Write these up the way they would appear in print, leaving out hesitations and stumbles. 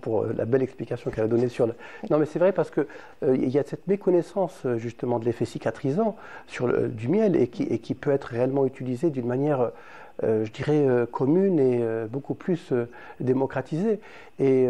pour la belle explication qu'elle a donnée sur le... Non, mais c'est vrai parce que il y a cette méconnaissance justement de l'effet cicatrisant du miel et qui peut être réellement utilisé d'une manière, je dirais, commune et beaucoup plus démocratisée. C'est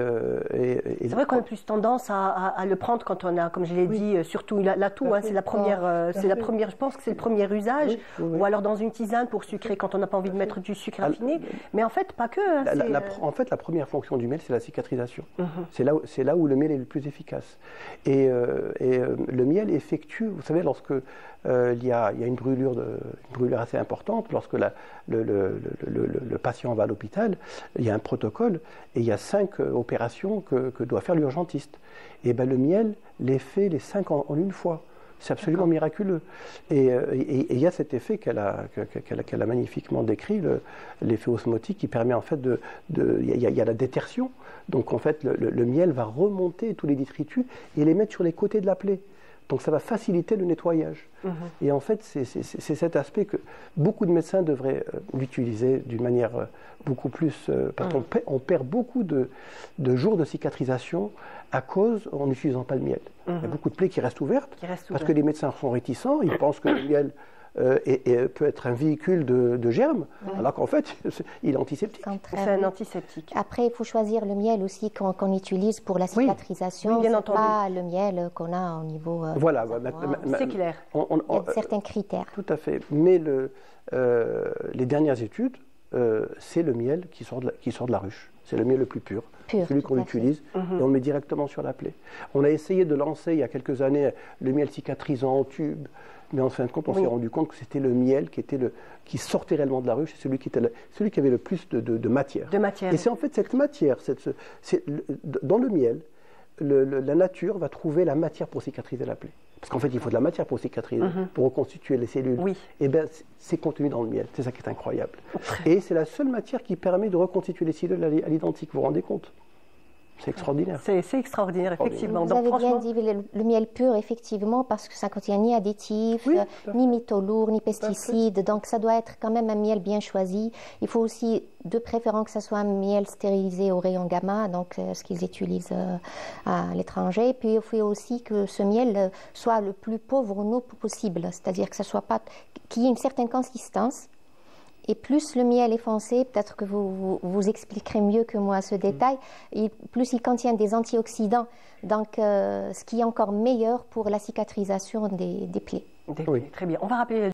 vrai qu'on a plus tendance à le prendre quand on a, comme je l'ai dit, surtout l'atout, hein, c'est la première, je pense que c'est le premier usage, ou alors dans une tisane pour sucrer quand on n'a pas envie de mettre du sucre raffiné. Mais en fait, pas que. Hein, en fait, la première fonction du miel, c'est la cicatrisation. C'est là où le miel est le plus efficace. Et le miel effectue, vous savez, lorsque il y a une brûlure assez importante, lorsque le patient va à l'hôpital, il y a un protocole et il y a 5 opérations que doit faire l'urgentiste. Et ben, le miel les fait les 5 en une fois. C'est absolument miraculeux. Et il y a cet effet qu'elle a magnifiquement décrit, l'effet osmotique, qui permet en fait il y a la détertion. Donc en fait, le miel va remonter tous les détritus et les mettre sur les côtés de la plaie. Donc ça va faciliter le nettoyage. Et en fait, c'est cet aspect que beaucoup de médecins devraient l'utiliser d'une manière beaucoup plus... parce qu'on perd beaucoup de jours de cicatrisation en n'utilisant pas le miel. Il y a beaucoup de plaies qui restent ouvertes parce que les médecins sont réticents, ils pensent que le miel peut être un véhicule de germes, alors qu'en fait, il est antiseptique. C'est un antiseptique. Après, il faut choisir le miel aussi qu'on utilise pour la cicatrisation. Oui, c'est pas le miel qu'on a au niveau... voilà, c'est clair. Il y a certains critères. Tout à fait. Mais les dernières études, c'est le miel qui sort de la ruche. C'est le miel le plus pur, celui qu'on utilise, et on le met directement sur la plaie. On a essayé de lancer il y a quelques années le miel cicatrisant en tube, mais en fin de compte, on s'est rendu compte que c'était le miel qui sortait réellement de la ruche, c'est celui qui avait le plus de matière. Et c'est en fait cette matière, dans le miel, la nature va trouver la matière pour cicatriser la plaie. Parce qu'en fait, il faut de la matière pour cicatriser, pour reconstituer les cellules. Et bien, c'est contenu dans le miel. C'est ça qui est incroyable. Et c'est la seule matière qui permet de reconstituer les cellules à l'identique. Vous vous rendez compte? C'est extraordinaire. C'est extraordinaire, effectivement. Vous avez bien dit le miel pur, effectivement, parce que ça ne contient ni additifs, ni métaux lourds, ni pesticides. Donc, ça doit être quand même un miel bien choisi. Il faut aussi, de préférence, que ça soit un miel stérilisé au rayon gamma, donc ce qu'ils utilisent à l'étranger. Puis, il faut aussi que ce miel soit le plus pauvre en eau possible, c'est-à-dire que ça soit pas, qu'il y ait une certaine consistance. Et plus le miel est foncé, peut-être que vous expliquerez mieux que moi ce détail, et plus il contient des antioxydants, donc ce qui est encore meilleur pour la cicatrisation des plaies. Très bien. On va rappeler